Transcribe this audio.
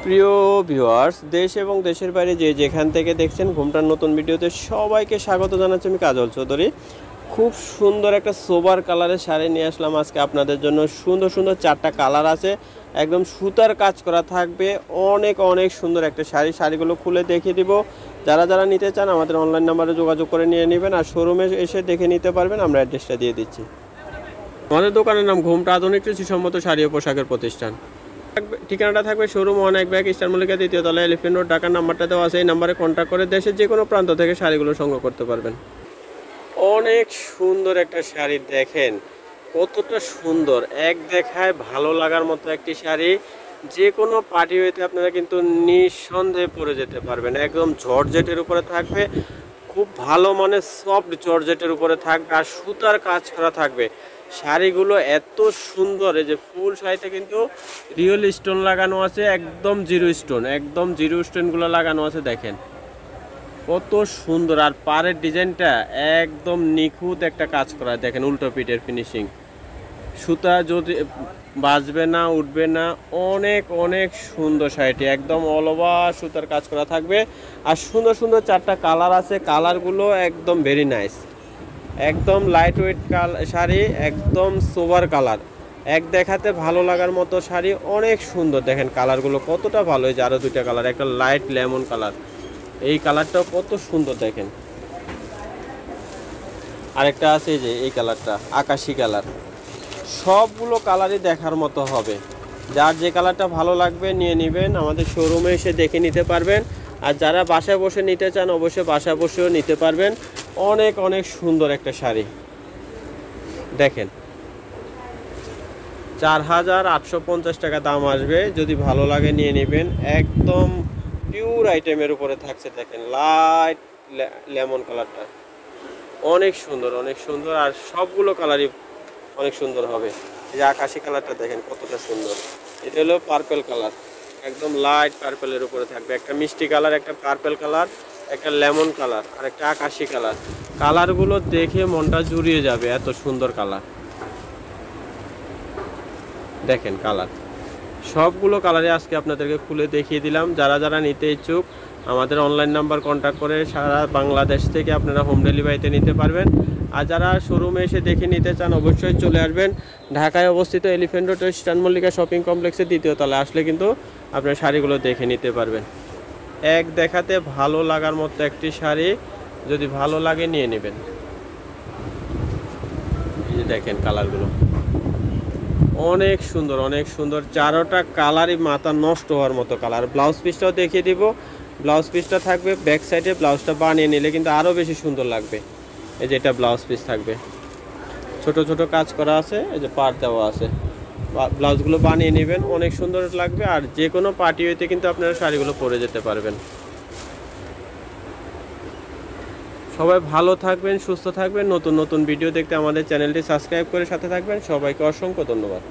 প্রিয় ভিউয়ার্স, দেশ এবং দেশের বাইরে যে যেখান থেকে দেখছেন ঘুমটার নতুন ভিডিওতে সবাইকে স্বাগত জানাচ্ছি। আমি কাজল চৌধুরী। খুব সুন্দর একটা সোবার কালারের শাড়ি নিয়ে আসলাম আজকে আপনাদের জন্য। সুন্দর সুন্দর 4টা কালার আছে, একদম সুতার কাজ করা থাকবে। অনেক অনেক সুন্দর একটা শাড়ি। শাড়িগুলো খুলে দেখিয়ে দিব। যারা যারা নিতে চান আমাদের অনলাইন নাম্বারে যোগাযোগ করে নিয়ে নেবেন, আর শোরুমে এসে দেখে নিতে পারবেন। আমরা অ্যাড্রেসটা দিয়ে দিচ্ছি। আমাদের দোকানের নাম ঘুমটা আধুনিক রুচিসম্মত শাড়ি ও পোশাকের প্রতিষ্ঠান। ঠিকানাটা থাকবে শোরুম 1 ব্যাগ স্টার মল্লিকা 2য় তলায়, এলিফ্যান্ট রোড, ঢাকার নাম্বারটা দেওয়া আছে। এই নাম্বারে কন্ট্যাক্ট করে দেশের যে কোনো প্রান্ত থেকে শাড়িগুলো সংগ্রহ করতে পারবেন। অনেক সুন্দর একটা শাড়ি, দেখেন কতটা সুন্দর। এক দেখায় ভালো লাগার মতো একটি শাড়ি। যে কোনো পার্টি ওয়েতে আপনারা কিন্তু নিঃসন্দেহে পরে যেতে পারবেন। একদম জর্জেটের উপরে থাকবে, খুব ভালো মানের সফট জর্জেটের উপরে থাকবে, আর সুতার কাজ করা থাকবে। শাড়িগুলো এত সুন্দর, এই যে ফুল শাড়িতে কিন্তু রিয়েল স্টোন লাগানো আছে, একদম জিরো স্টোনগুলো লাগানো আছে। দেখেন কত সুন্দর, আর পাড়ের ডিজাইনটা একদম নিখুঁত একটা কাজ করা। দেখেন উল্টো পিঠের ফিনিশিং, সুতা যদি বাজবে না, উঠবে না। অনেক অনেক সুন্দর শাড়িটি, একদম অল ওভার সুতার কাজ করা থাকবে। আর সুন্দর সুন্দর 4টা কালার আছে, কালারগুলো একদম ভেরি নাইস। একদম লাইট ওয়েট শাড়ি, একদম সোবার কালার, এক দেখাতে ভালো লাগার মতো শাড়ি। অনেক সুন্দর, দেখেন কালারগুলো কতটা ভালো। এই যে আরও 2টা কালার, একটা লাইট লেমন কালার, এই কালারটাও কত সুন্দর দেখেন। আরেকটা আছে এই যে এই কালারটা, আকাশি কালার। সবগুলো কালারই দেখার মতো হবে। যার যে কালারটা ভালো লাগবে নিয়ে নেবেন, আমাদের শোরুমে এসে দেখে নিতে পারবেন। আর যারা বাসায় বসে নিতে চান অবশ্যই বাসায় বসেও নিতে পারবেন। অনেক অনেক সুন্দর একটা শাড়ি, দেখেন 4850 টাকা দাম আসবে। যদি ভালো লাগে নিয়ে নেবেন। একদম পিওর আইটেমের উপরে থাকছে। দেখেন লাইট লেমন কালারটা অনেক সুন্দর, অনেক সুন্দর। আর সবগুলো কালারই অনেক সুন্দর হবে। এই যে আকাশি কালারটা দেখেন কতটা সুন্দর। এটা হলো পার্পেল কালার, একদম লাইট পার্পেলের উপরে থাকবে। একটা মিষ্টি কালার, একটা পার্পেল কালার, একটা লেমন কালার, আর একটা আকাশি কালার। কালারগুলো দেখে মনটা জুড়িয়ে যাবে, এত সুন্দর কালার। দেখেন কালার, সবগুলো কালারে আজকে আপনাদেরকে খুলে দেখিয়ে দিলাম। যারা যারা নিতে ইচ্ছুক আমাদের অনলাইন নাম্বার কন্ট্যাক্ট করে সারা বাংলাদেশ থেকে আপনারা হোম ডেলিভারিতে নিতে পারবেন। আর যারা শোরুমে এসে দেখে নিতে চান অবশ্যই চলে আসবেন। ঢাকায় অবস্থিত elephant road star Mallika shopping কমপ্লেক্সের 2য় তলায় আসলে কিন্তু আপনারা শাড়িগুলো দেখে নিতে পারবেন। এক দেখাতে ভালো লাগার মতো একটি শাড়ি, যদি ভালো লাগে নিয়ে নেবেন। এই যে দেখেন কালারগুলো অনেক সুন্দর, অনেক সুন্দর। 4টা কালারই মাথা নষ্ট হওয়ার মতো কালার। ব্লাউজ পিসটাও দেখিয়ে দিব। ব্লাউজ পিসটা থাকবে ব্যাক সাইডে, ব্লাউজটা বানিয়ে নিলে কিন্তু আরও বেশি সুন্দর লাগবে। এই যে এটা ব্লাউজ পিস থাকবে, ছোট ছোট কাজ করা আছে, এই যে পার দেওয়া আছে। ব্লাউজগুলো বানিয়ে নেবেন, অনেক সুন্দর লাগবে। আর যে কোনো পার্টি হইতে কিন্তু আপনারা শাড়িগুলো পরে যেতে পারবেন। সবাই ভালো থাকবেন, সুস্থ থাকবেন। নতুন নতুন ভিডিও দেখতে আমাদের চ্যানেলটি সাবস্ক্রাইব করে সাথে থাকবেন। সবাইকে অসংখ্য ধন্যবাদ।